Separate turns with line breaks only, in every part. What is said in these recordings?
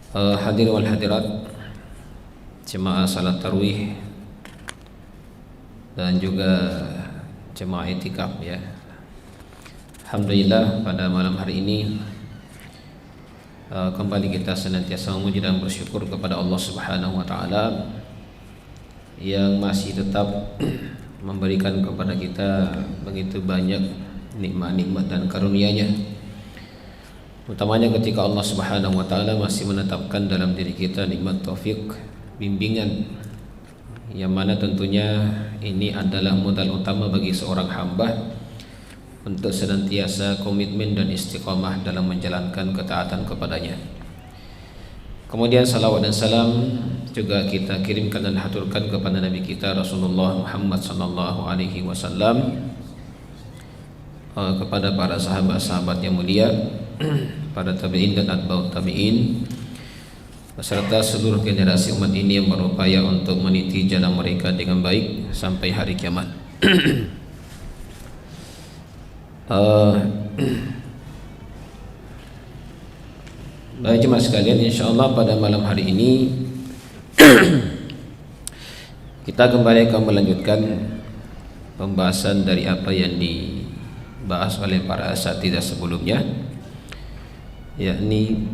Hadirin wal hadirat jemaah salat tarawih dan juga jemaah itikaf ya. Alhamdulillah pada malam hari ini kembali kita senantiasa memuji dan bersyukur kepada Allah Subhanahu wa taala yang masih tetap memberikan kepada kita begitu banyak nikmat-nikmat dan karunia-Nya. Utamanya ketika Allah Subhanahu wa taala masih menetapkan dalam diri kita nikmat taufik, bimbingan, yang mana tentunya ini adalah modal utama bagi seorang hamba untuk senantiasa komitmen dan istiqamah dalam menjalankan ketaatan kepadanya. Kemudian salawat dan salam juga kita kirimkan dan haturkan kepada Nabi kita Rasulullah Muhammad sallallahu alaihi wasallam, kepada para sahabat-sahabat yang mulia, para tabi'in dan atba'ut tabi'in, beserta seluruh generasi umat ini yang berupaya untuk meniti jalan mereka dengan baik sampai hari kiamat. Baik jemaah sekalian, insyaallah pada malam hari ini kita kembali akan melanjutkan pembahasan dari apa yang dibahas oleh para asatidzah sebelumnya, yakni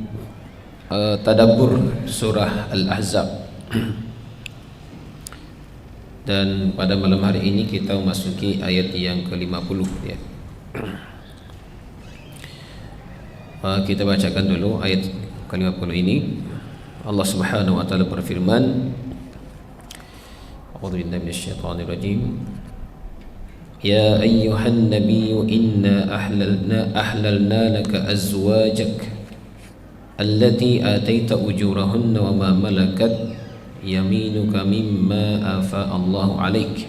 tadabbur surah Al-Ahzab. Dan pada malam hari ini kita memasuki ayat yang ke-50 ya. Kita bacakan dulu ayat ke-50 ini. Allah Subhanahu wa taala berfirman, A'udzu billahi minasyaitonir rajim. Ya ayyuhan nabiyyu inna ahlalna laka azwajak allati ataita ujurahunna wa ma malakat yaminuka mimma afa Allahu 'alaik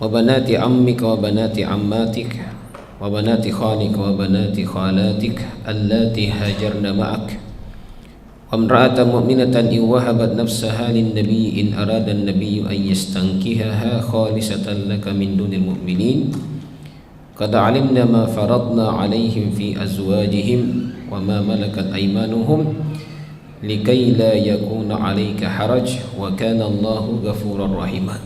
wa banati ammika wa banati ammatik wa banati khalika wa banati khalatik allati hajarna ma'ak wa imra'atan mu'minatan in wahabat nafsaha lin-nabiy in arada an-nabiy an yastankihaha khalisatan laka min dunil mu'minin qad 'alimna ma faradna 'alaihim fi azwajihim wa ma malakat aymanuhum likay la yakuna 'alaika haraj wa kana Allahu ghafurar rahima.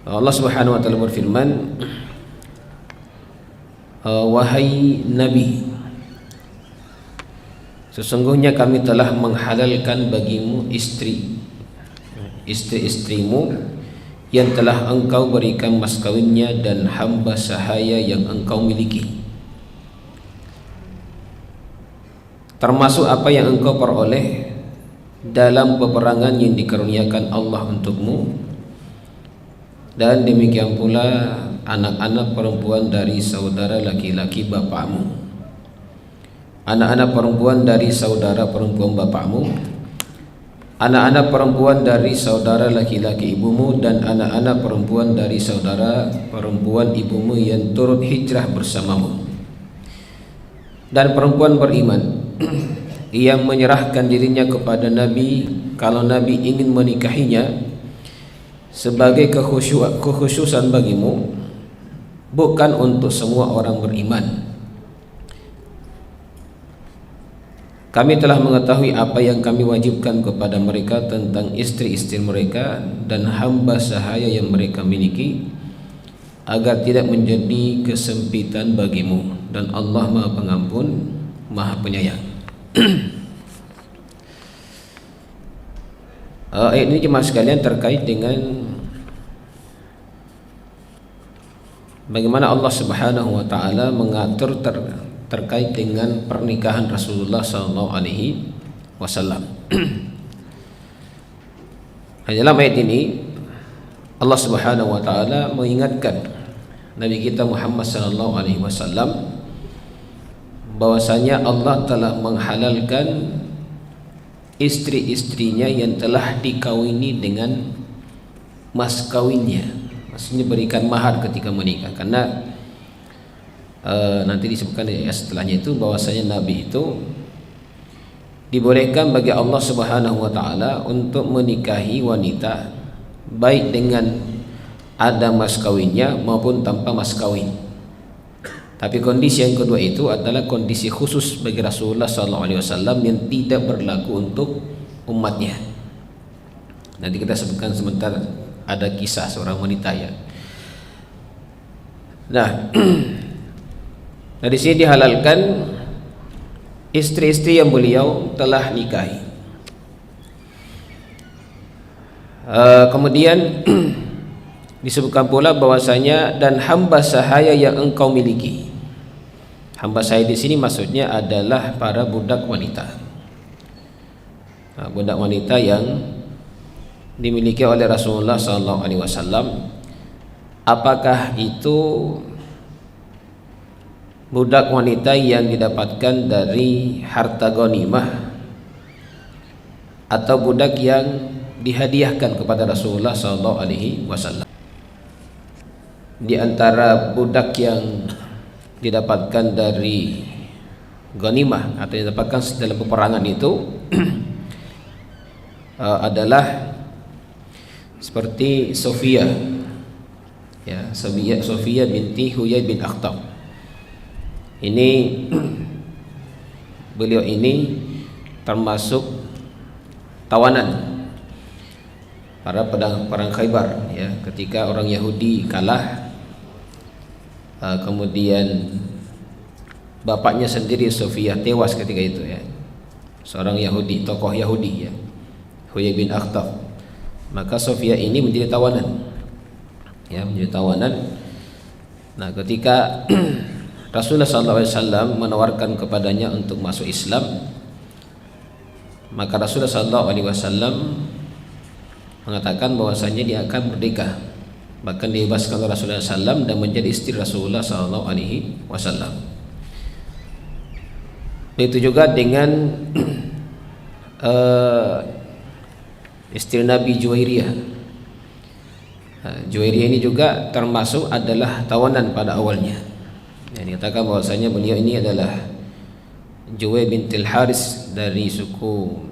Allah Subhanahu wa taala berfirman, wahai Nabi, sesungguhnya kami telah menghalalkan bagimu istri-istrimu yang telah engkau berikan mas kawinnya dan hamba sahaya yang engkau miliki, termasuk apa yang engkau peroleh dalam peperangan yang dikaruniakan Allah untukmu, dan demikian pula anak-anak perempuan dari saudara laki-laki bapakmu, anak-anak perempuan dari saudara perempuan bapakmu, anak-anak perempuan dari saudara laki-laki ibumu, dan anak-anak perempuan dari saudara perempuan ibumu yang turut hijrah bersamamu, dan perempuan beriman yang menyerahkan dirinya kepada Nabi kalau Nabi ingin menikahinya sebagai kekhusyusan bagimu, bukan untuk semua orang beriman. Kami telah mengetahui apa yang kami wajibkan kepada mereka tentang istri-istri mereka dan hamba sahaya yang mereka miliki, agar tidak menjadi kesempitan bagimu, dan Allah Maha Pengampun, Maha Penyayang. Ayat ini jemaah sekalian terkait dengan bagaimana Allah Subhanahu wa taala mengatur terkait dengan pernikahan Rasulullah sallallahu alaihi wasallam. Dalam ayat ini Allah Subhanahu wa taala mengingatkan Nabi kita Muhammad sallallahu alaihi wasallam bahwasanya Allah telah menghalalkan istri-istrinya yang telah dikawini dengan mas kawinnya, maksudnya berikan mahar ketika menikah. Karena nanti disebutkan di ayat setelahnya itu bahwasanya Nabi itu dibolehkan bagi Allah Subhanahu wa taala untuk menikahi wanita baik dengan ada mas kawinnya maupun tanpa mas kawin. Tapi kondisi yang kedua itu adalah kondisi khusus bagi Rasulullah SAW yang tidak berlaku untuk umatnya. Nanti kita sebutkan sebentar, ada kisah seorang wanita ya. Nah, dari sini dihalalkan istri-istri yang beliau telah nikahi. Kemudian disebutkan pula bahwasanya dan hamba sahaya yang engkau miliki. Hamba sahaya di sini maksudnya adalah para budak wanita. Nah, budak wanita yang dimiliki oleh Rasulullah SAW. Apakah itu budak wanita yang didapatkan dari harta ghanimah atau budak yang dihadiahkan kepada Rasulullah SAW? Di antara budak yang didapatkan dari ghanimah atau didapatkan dalam peperangan itu adalah seperti Sofia, ya, Sofia binti Huyai bin Akhtab. Ini beliau ini termasuk tawanan para perang Khaybar, ya, ketika orang Yahudi kalah. Kemudian bapaknya sendiri Sofia tewas ketika itu, ya, seorang Yahudi, tokoh Yahudi, ya, Huyai bin Akhtab. Maka Sofia ini menjadi tawanan, ya, menjadi tawanan. Nah, ketika Rasulullah SAW menawarkan kepadanya untuk masuk Islam, maka Rasulullah SAW mengatakan bahwasanya dia akan merdeka, bahkan dibebaskan oleh Rasulullah SAW dan menjadi istri Rasulullah SAW. Begitu juga dengan istri Nabi Juwairiyah. Juwairiyah ini juga termasuk adalah tawanan pada awalnya. Yang dikatakan bahwasanya beliau ini adalah Juwai bintil Haris dari suku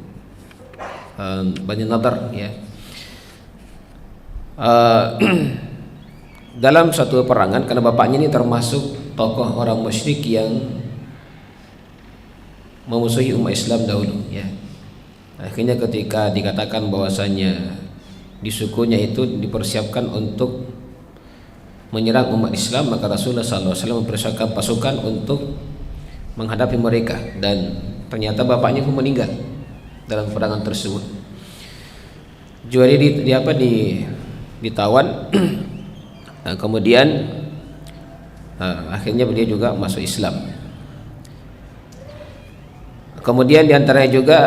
Bani Nadar, ya. Dalam satu peperangan, karena bapaknya ini termasuk tokoh orang musyrik yang memusuhi umat Islam dahulu, ya. Akhirnya ketika dikatakan bahwasanya di sukunya itu dipersiapkan untuk menyerang umat Islam, maka Rasulullah SAW mempersiapkan pasukan untuk menghadapi mereka, dan ternyata bapaknya pun meninggal dalam peperangan tersebut. Juwari ditawan. Nah, kemudian akhirnya beliau juga masuk Islam. Kemudian diantaranya juga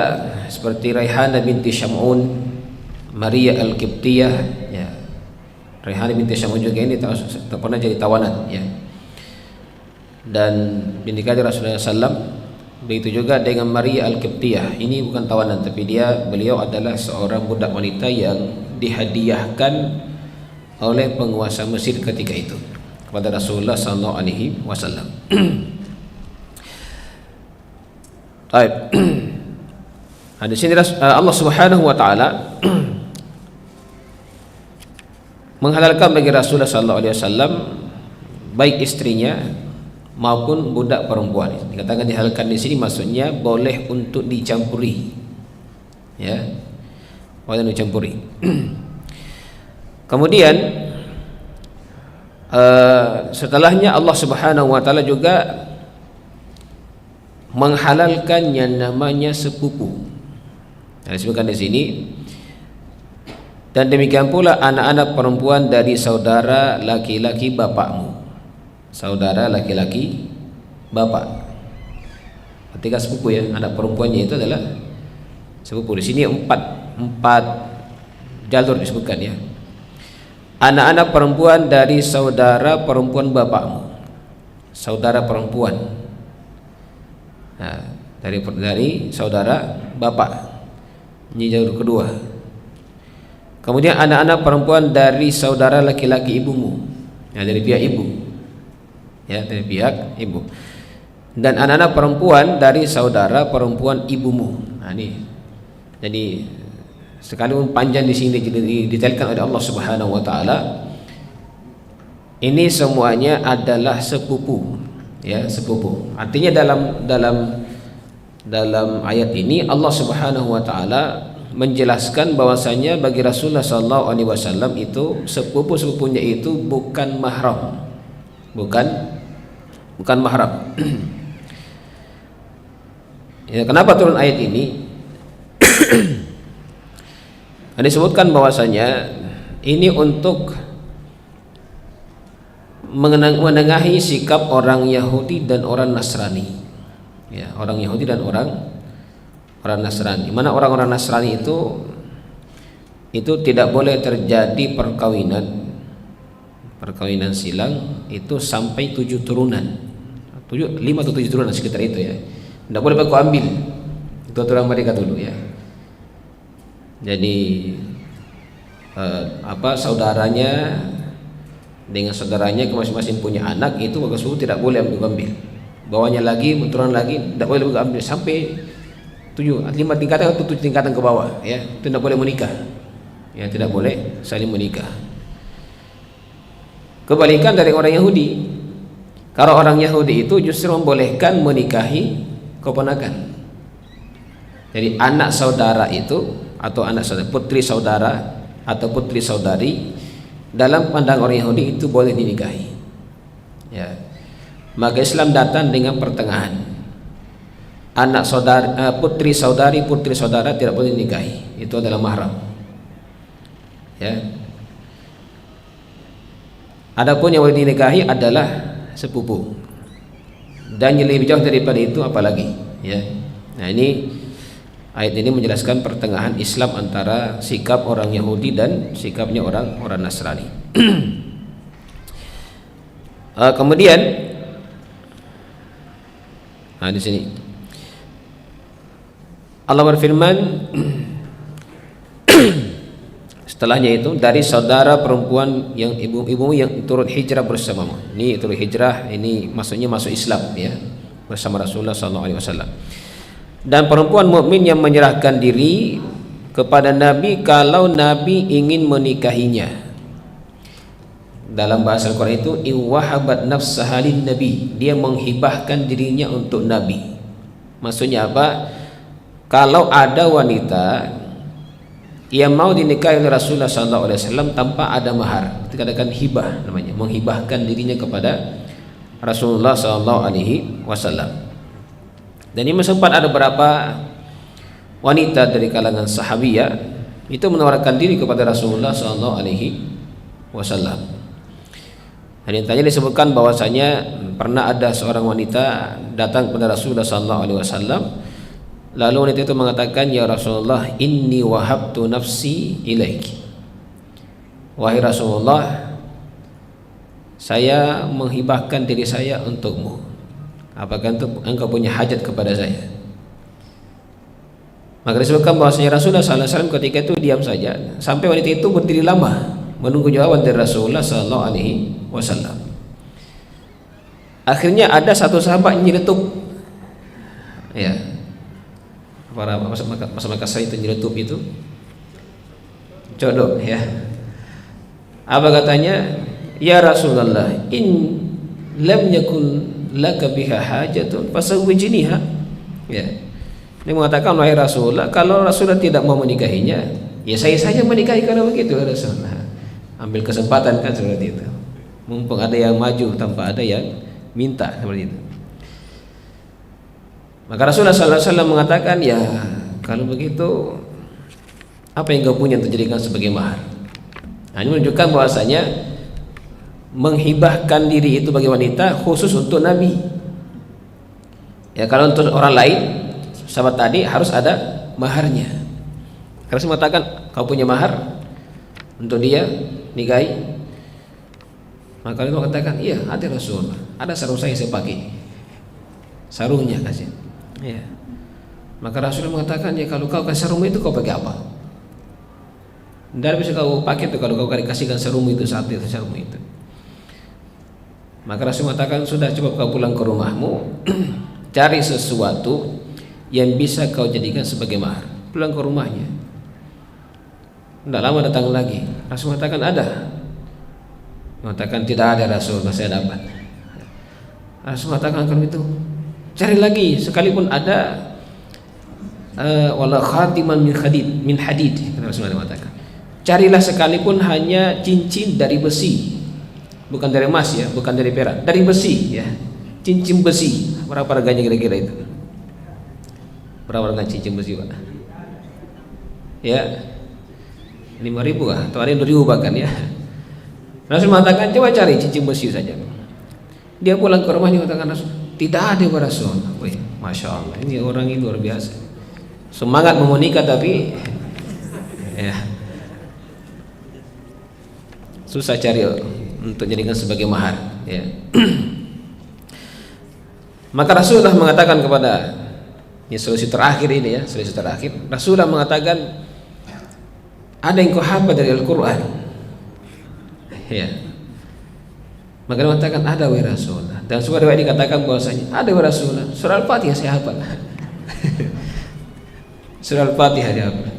seperti Raihanah binti Syam'un, Maria Al-Qibtiyah, ya. Raihanah binti Syam'un juga ini pernah jadi tawanan, ya, dan dinikahi Rasulullah SAW. Begitu juga dengan Maria Al-Qibtiyah. Ini bukan tawanan, tapi beliau adalah seorang budak wanita yang dihadiahkan oleh penguasa Mesir ketika itu kepada Rasulullah SAW. Baik. Di sini Allah Subhanahu wa taala menghalalkan bagi Rasulullah SAW baik istrinya maupun budak perempuan. Dikatakan dihalalkan di sini maksudnya boleh untuk dicampuri, ya, boleh dicampuri. Kemudian setelahnya Allah Subhanahu wa taala juga menghalalkan yang namanya sepupu. Nah, disebutkan di sini, dan demikian pula anak-anak perempuan dari saudara laki-laki bapakmu. Saudara laki-laki bapak. Ketika sepupu, ya, anak perempuannya itu adalah sepupu. Di sini empat jalur disebutkan, ya. Anak-anak perempuan dari saudara perempuan bapakmu. Saudara perempuan. Nah, dari saudara bapak. Ini jalur kedua. Kemudian anak-anak perempuan dari saudara laki-laki ibumu, ya, dari pihak ibu, ya, dari pihak ibu. Dan anak-anak perempuan dari saudara perempuan ibumu. Nah, ini jadi sekalipun panjang di sini didetailkan oleh Allah Subhanahu wa taala, ini semuanya adalah sepupu, ya, sepupu. Artinya dalam ayat ini Allah Subhanahu wa taala menjelaskan bahwasanya bagi Rasulullah sallallahu alaihi wasallam itu sepupu-sepupunya itu bukan mahram. Bukan mahram. Ya, kenapa turun ayat ini? Disebutkan bahwasanya ini untuk menengahi sikap orang Yahudi dan orang Nasrani. Ya, orang Yahudi dan orang Nasrani. Mana orang-orang Nasrani itu tidak boleh terjadi perkawinan silang itu sampai 7 turunan. 5 atau 7 turunan sekitar itu ya. Tidak boleh baku ambil. Itu aturan mereka dulu ya. Jadi saudaranya dengan saudaranya masing-masing punya anak itu bagus tidak boleh ambil. Bawahnya lagi, turunan lagi tidak boleh ambil sampai 5 tingkatan atau 7 tingkatan ke bawah ya. Itu tidak boleh menikah. Ya, tidak boleh saling menikah. Kebalikan dari orang Yahudi. Kalau orang Yahudi itu justru membolehkan menikahi keponakan. Jadi anak saudara itu atau anak saudara, putri saudara atau putri saudari dalam pandang orang Yahudi itu boleh dinikahi. Ya. Maka Islam datang dengan pertengahan. Anak saudara, putri saudari, putri saudara tidak boleh dinikahi. Itu adalah mahram. Ya. Adapun yang boleh dinikahi adalah sepupu. Dan yang lebih jauh daripada itu apalagi ya. Nah, ini ayat ini menjelaskan pertengahan Islam antara sikap orang Yahudi dan sikapnya orang Nasrani. Kemudian di sini Allah berfirman setelahnya itu dari saudara perempuan yang ibu-ibu yang turut hijrah bersamamu. Ini turut hijrah, ini maksudnya masuk Islam ya, bersama Rasulullah SAW. Dan perempuan mukmin yang menyerahkan diri kepada Nabi kalau Nabi ingin menikahinya. Dalam bahasa Al-Quran itu iwahabat nafsaha lin Nabi, dia menghibahkan dirinya untuk Nabi. Maksudnya apa? Kalau ada wanita yang mau dinikahi oleh Rasulullah SAW tanpa ada mahar, itu dikatakan hibah namanya, menghibahkan dirinya kepada Rasulullah SAW. Dan ini sempat ada beberapa wanita dari kalangan sahabiyah itu menawarkan diri kepada Rasulullah SAW. Dan yang tadi disebutkan bahwasanya pernah ada seorang wanita datang kepada Rasulullah SAW. Lalu wanita itu mengatakan, ya Rasulullah, inni wahabtu nafsi ilaiki. Wahai Rasulullah, saya menghibahkan diri saya untukmu. Apakah engkau punya hajat kepada saya? Maka disebutkan bahwasanya Rasulullah SAW ketika itu diam saja sampai wanita itu berdiri lama menunggu jawaban dari Rasulullah SAW. Akhirnya ada satu sahabat nyeletuk, ya, para masa Makassar itu nyeletuk itu jodoh ya. Apa katanya? Ya Rasulullah, in lam yakun laka biha hajatun fasawwijniha. Ya. Dia mengatakan, wahai Rasulullah, kalau Rasulullah tidak mau menikahinya, ya saya saja menikahi kalau begitu Rasulullah. Ambil kesempatan kan seperti itu. Mumpung ada yang maju tanpa ada yang minta seperti itu. Maka Rasulullah SAW mengatakan, ya kalau begitu apa yang kau punya untuk jadikan sebagai mahar? Nah, ini menunjukkan bahwasanya menghibahkan diri itu bagi wanita khusus untuk Nabi. Ya, kalau untuk orang lain, sahabat tadi harus ada maharnya. Karena saya mengatakan, kau punya mahar untuk dia nikahi. Maka dia mengatakan, iya ada Rasulullah, ada sarung saya pakai, sarungnya kasih. Ya. Maka Rasulullah mengatakan, ya kalau kau kasih sarungmu itu kau pakai apa? Tidak bisa kau pakai itu kalau kau kasihkan sarungmu itu saat itu sarungmu itu. Maka Rasul mengatakan, sudah coba kau pulang ke rumahmu, cari sesuatu yang bisa kau jadikan sebagai mahar. Pulang ke rumahnya. Tidak lama datang lagi. Rasul mengatakan ada. Mengatakan tidak ada Rasul, saya dapat. Rasul mengatakan kalau itu cari lagi sekalipun ada wala khatiman min hadid. Rasul mengatakan carilah sekalipun hanya cincin dari besi, bukan dari emas ya, bukan dari perak, dari besi ya, cincin besi. Berapa harganya kira-kira itu? Berapa harga cincin besi Pak? Ya 5.000 kah? Atau ada yang 2.000 bahkan ya. Rasul mengatakan coba cari cincin besi saja. Dia pulang ke rumahnya mengatakan Rasul, tidak ada ya Rasul. Wih, Masya Allah, ini orang ini luar biasa, semangat mau menikah tapi ya susah cari untuk jadikan sebagai mahar ya. Maka Rasulullah mengatakan kepada, ini solusi terakhir ini ya, solusi terakhir. Rasulullah mengatakan ada yang kau hafal dari Al-Quran ya. Maka dia mengatakan ada wahai Rasulullah. Dan sebuah riwayat dikatakan bahwasanya ada wahai Rasulullah, surah Al-Fatihah saya hafal. Surah Al-Fatihah dia hafal.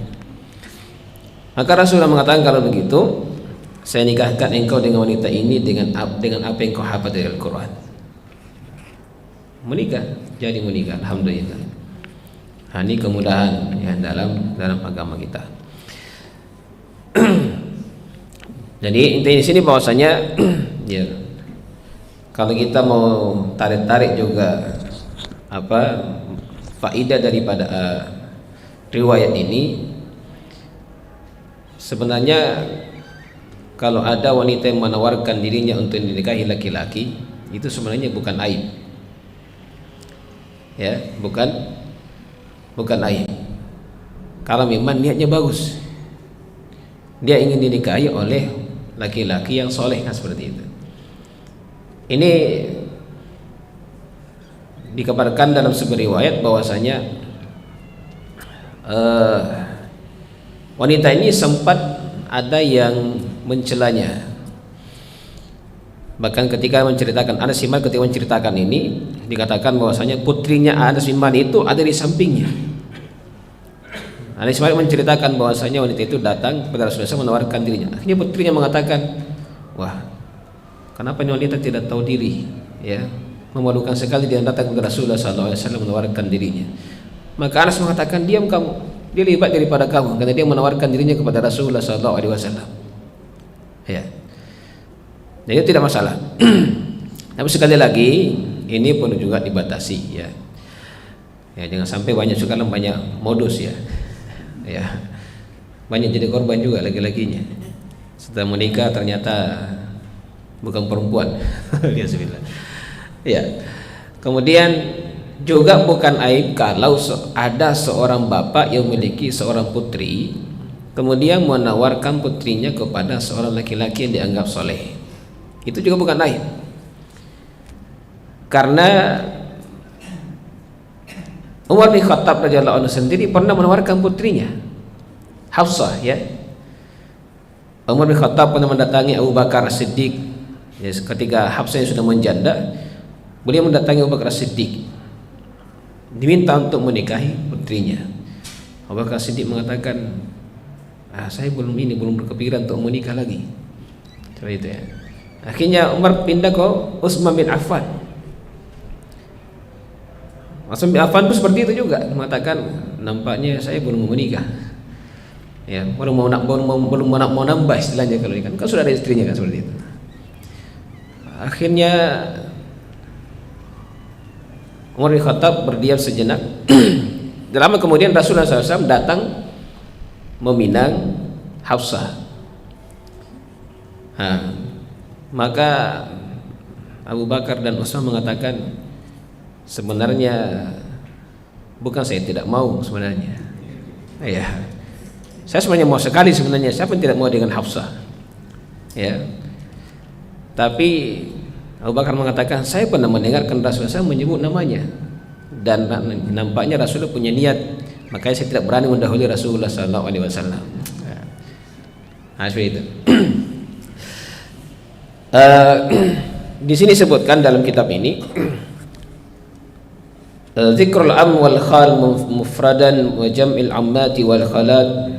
Maka Rasulullah mengatakan kalau begitu saya nikahkan engkau dengan wanita ini dengan apa yang kau hafal dari Al-Quran. Menikah, jadi menikah, alhamdulillah. Nah, ini kemudahan ya dalam agama kita. Jadi intinya di sini bahwasanya ya, kalau kita mau tarik juga faidah daripada riwayat ini, sebenarnya kalau ada wanita yang menawarkan dirinya untuk dinikahi laki-laki, itu sebenarnya bukan aib ya, bukan aib kalau memang niatnya bagus, dia ingin dinikahi oleh laki-laki yang soleh, kan seperti itu. Ini dikabarkan dalam sebuah riwayat bahwasanya wanita ini sempat ada yang mencelanya. Bahkan ketika menceritakan Anas bin Malik, ketika menceritakan ini dikatakan bahwasanya putrinya Anas bin Malik itu ada di sampingnya. Anas bin Malik menceritakan bahwasanya wanita itu datang kepada Rasulullah menawarkan dirinya. Akhirnya putrinya mengatakan, wah, kenapa ini wanita tidak tahu diri ya, memalukan sekali dia datang kepada Rasulullah SAW menawarkan dirinya. Maka Anas mengatakan, diam kamu, dia lebih baik daripada kamu, karena dia menawarkan dirinya kepada Rasulullah SAW ya. Jadi tidak masalah. Tapi sekali lagi ini pun juga dibatasi ya. Ya, jangan sampai banyak sekarang banyak modus ya. Ya. Banyak jadi korban juga laki-lakinya. Setelah menikah ternyata bukan perempuan. Alhamdulillah. Ya. Kemudian juga bukan aib kalau ada seorang bapak yang memiliki seorang putri, kemudian menawarkan putrinya kepada seorang laki-laki yang dianggap soleh. Itu juga bukan aib, karena Umar bin Khattab radhiyallahu anhu sendiri pernah menawarkan putrinya Hafsah ya. Umar bin Khattab pernah mendatangi Abu Bakar As-Siddiq ya, ketika Hafsah yang sudah menjanda, beliau mendatangi Abu Bakar As-Siddiq diminta untuk menikahi putrinya. Abu Bakar As-Siddiq mengatakan, saya belum berkepikiran untuk menikah lagi. Seperti itu ya. Akhirnya Umar pindah ke Utsman bin Affan. Utsman bin Affan pun seperti itu juga, mengatakan nampaknya saya belum mau menikah. Ya, belum mau nambah istilahnya kalau ini kan sudah ada istrinya kan seperti itu. Akhirnya Umar bin Khattab berdiam sejenak. Lama kemudian Rasulullah SAW datang meminang Hafsah. Maka Abu Bakar dan Utsman mengatakan, sebenarnya bukan saya tidak mau sebenarnya. Ya, saya sebenarnya mau sekali sebenarnya. Siapa yang tidak mau dengan Hafsah? Ya. Tapi Abu Bakar mengatakan, saya pernah mendengarkan Rasulullah SAW menyebut namanya, dan nampaknya Rasulullah punya niat, makanya saya tidak berani mendahului Rasulullah SAW. Seperti itu. Di sini sebutkan dalam kitab ini zikrul am wal khal mufradan wa jam'il ammati wal khalat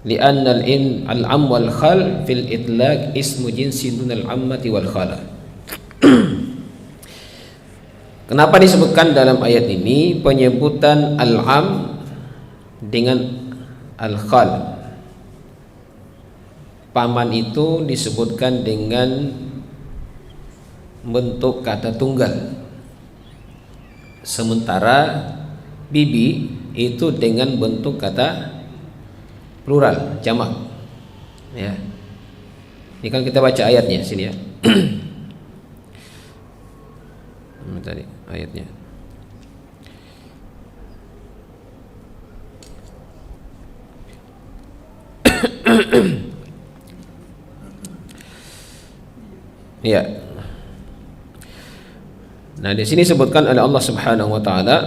li'anna al am wal khal fil itlaq ismu jinsin dun al ammati wal khalat. Kenapa disebutkan dalam ayat ini penyebutan al-am dengan al-khal? Paman itu disebutkan dengan bentuk kata tunggal, sementara bibi itu dengan bentuk kata plural, jamak. Ya. Ini kan kita baca ayatnya sini ya. Tadi ayatnya. Ya. Nah, di sini disebutkan oleh Allah Subhanahu wa taala,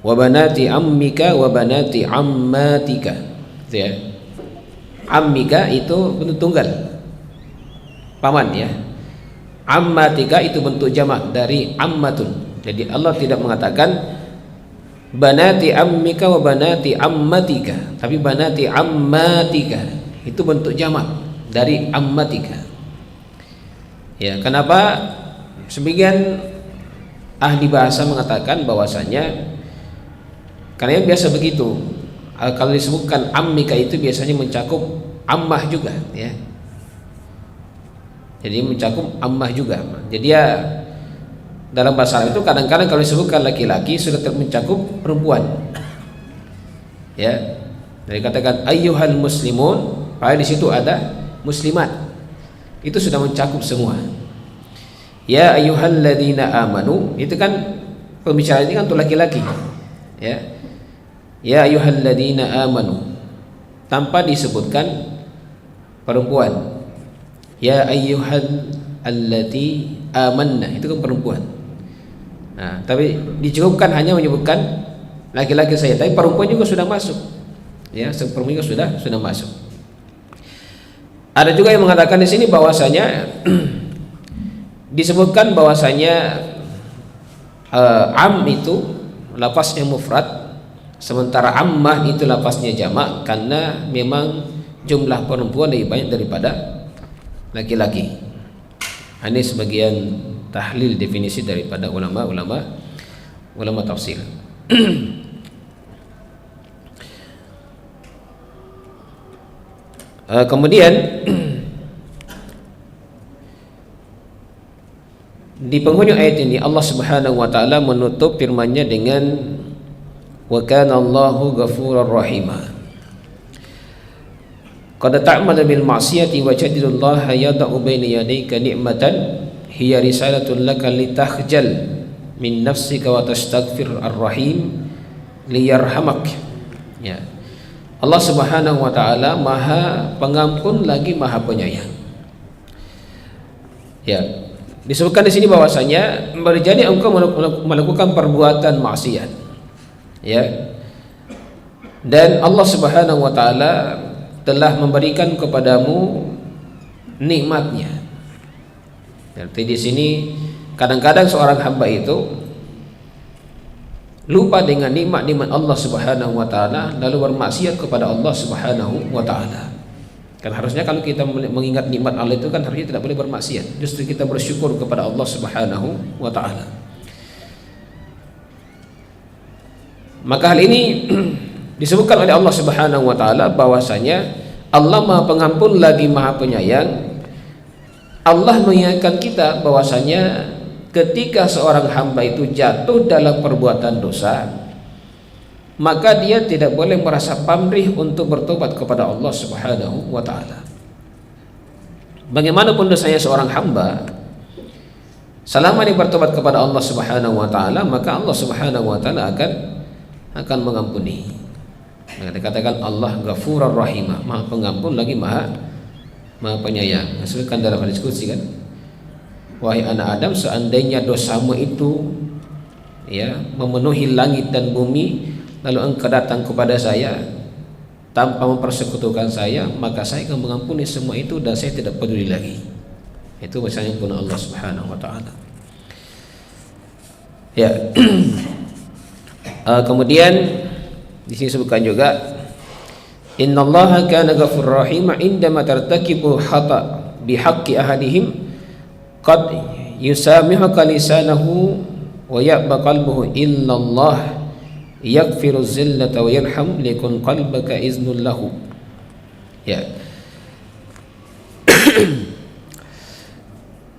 wa banati ammika wa banati ammatika. Itu ya. Ammika itu bentuk tunggal, paman ya. Ammatika itu bentuk jamak dari ammatun. Jadi Allah tidak mengatakan banati ammika wa banati ammatika, tapi banati ammatika itu bentuk jamak dari ammatika. Ya, kenapa sebagian ahli bahasa mengatakan bahwasanya karena biasa begitu, kalau disebutkan ammika itu biasanya mencakup ammah juga ya. Jadi mencakup ammah juga. Jadi ya dalam bahasa Arab itu kadang-kadang kalau disebutkan laki-laki sudah mencakup perempuan. Ya. Jadi katakan ayyuhal muslimun, padahal di situ ada muslimat. Itu sudah mencakup semua. Ya ayyuhalladzina amanu, itu kan pembicaraan ini kan untuk laki-laki. Ya. Ya ayyuhalladzina amanu, tanpa disebutkan perempuan. Ya ayyuhallati amanna, itu kan perempuan. Nah, tapi dicukupkan hanya menyebutkan laki-laki saja, tapi perempuan juga sudah masuk. Ya, perempuan juga sudah masuk. Ada juga yang mengatakan di sini bahwasanya disebutkan bahwasanya am itu lafaznya mufrad, sementara ammah itu lafaznya jamak karena memang jumlah perempuan lebih banyak daripada laki-laki. Ini sebagian tahlil definisi daripada ulama tafsir. Kemudian di penghujung ayat ini Allah Subhanahu wa taala menutup firman-Nya dengan wa kana Allahu ghafurur rahima. Qad ta'malu bil ma'siyati wa jadilullaha yad'u baina yadayka ni'matan hiya risalatun laka litakhjal min nafsika wa tastaghfir ar-rahim liyarhamak. Ya. Allah Subhanahu wa taala Maha Pengampun lagi Maha Penyayang. Ya. Disebutkan di sini bahwasanya berjadi engkau melakukan perbuatan maksiat. Ya. Dan Allah Subhanahu wa taala telah memberikan kepadamu nikmat-Nya. Jadi di sini kadang-kadang seorang hamba itu lupa dengan nikmat-nikmat Allah Subhanahu wa taala lalu bermaksiat kepada Allah Subhanahu wa taala. Kan harusnya kalau kita mengingat nikmat Allah itu kan harusnya tidak boleh bermaksiat. Justru kita bersyukur kepada Allah Subhanahu wa taala. Maka hal ini disebutkan oleh Allah Subhanahu wa taala bahwasanya Allah Maha Pengampun lagi Maha Penyayang. Allah mengingatkan kita bahwasanya ketika seorang hamba itu jatuh dalam perbuatan dosa, maka dia tidak boleh merasa pamrih untuk bertobat kepada Allah Subhanahu wa taala. Bagaimanapun dosanya seorang hamba, selama dia bertobat kepada Allah Subhanahu wa taala, maka Allah Subhanahu wa taala akan mengampuni. Dikatakan Allah Ghafurur Rahim, Maha Pengampun lagi Maha Penyayang. Disebutkan dalam hadis qudsi kan, wahai anak Adam, seandainya dosamu itu ya memenuhi langit dan bumi, lalu engkau datang kepada saya tanpa mempersekutukan saya, maka saya akan mengampuni semua itu dan saya tidak peduli lagi. Itu misalnya pun Allah Subhanahu wa taala. Ya. Kemudian di sini sebutkan juga innallaha kana ghafurur rahim indama tartakibu khata bihaqqi ahadihim qad yusamihuka lisanahu wa ya'ba qalbuhu illa Allah yaghfiru zillata wa yarham likun qalbaka iznul lahu. Ya.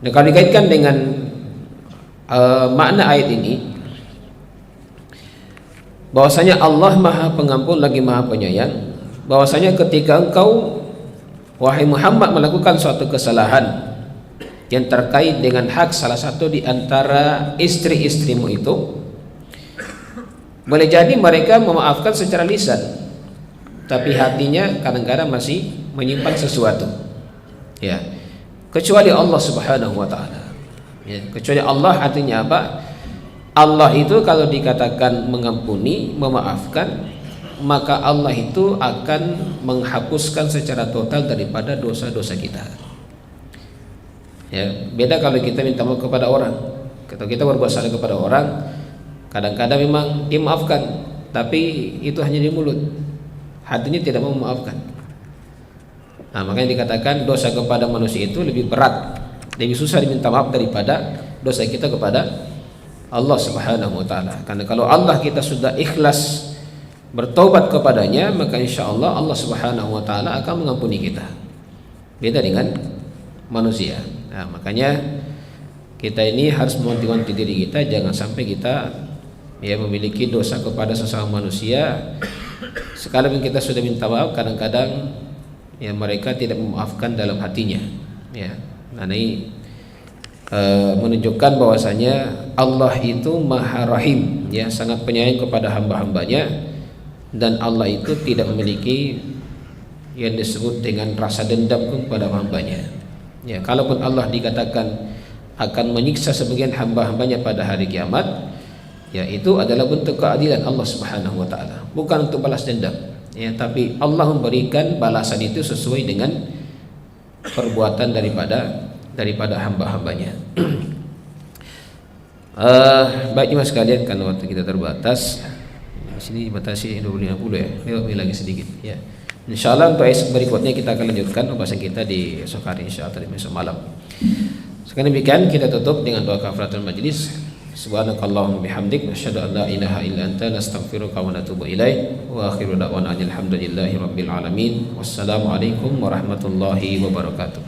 Nah, kalau dikaitkan dengan makna ayat ini, bahwasanya Allah Maha Pengampun lagi Maha Penyayang, bahwasanya ketika engkau wahai Muhammad melakukan suatu kesalahan yang terkait dengan hak salah satu di antara istri-istrimu itu, boleh jadi mereka memaafkan secara lisan, tapi hatinya kadang-kadang masih menyimpan sesuatu. Ya, kecuali Allah Subhanahu wa taala. Ya, kecuali Allah artinya apa? Allah itu kalau dikatakan mengampuni, memaafkan, maka Allah itu akan menghapuskan secara total daripada dosa-dosa kita. Ya, beda kalau kita minta maaf kepada orang. Kalau kita berbuat salah kepada orang, kadang-kadang memang dimaafkan, tapi itu hanya di mulut, hatinya tidak mau memaafkan. Nah, makanya dikatakan dosa kepada manusia itu lebih berat, lebih susah diminta maaf daripada dosa kita kepada Allah Subhanahu wa taala. Karena kalau Allah kita sudah ikhlas bertobat kepadanya, maka insya Allah Allah Subhanahu wa taala akan mengampuni kita. Beda dengan manusia. Nah, makanya kita ini harus mewanti-wanti diri kita, jangan sampai kita ya memiliki dosa kepada sesama manusia. Sekalipun kita sudah minta maaf, kadang-kadang ya mereka tidak memaafkan dalam hatinya. Ya, nah ini menunjukkan bahwasanya Allah itu Maha Rahim, ya, sangat penyayang kepada hamba-hambanya, dan Allah itu tidak memiliki yang disebut dengan rasa dendam kepada hambanya. Ya, kalaupun Allah dikatakan akan menyiksa sebagian hamba-hambanya pada hari kiamat, ya itu adalah bentuk keadilan Allah Subhanahu wa taala, bukan untuk balas dendam. Ya, tapi Allah memberikan balasan itu sesuai dengan perbuatan daripada hamba-hambanya. Baik jemaah sekalian, karena waktu kita terbatas, di sini dibatasi 50 ya, lebih lagi sedikit ya. Insyaallah untuk esok berikutnya kita akan lanjutkan pembahasan kita di esok hari, insyaallah di besok malam. Sekarang demikian kita tutup dengan doa kafaratul majlis. Subhanakallahumma bihamdik asyhadu an la ilaha illa anta nastaghfiruka wa natubu ilaik wa akhiru da'wana alhamdulillahi rabbil alamin. Wassalamualaikum warahmatullahi wabarakatuh.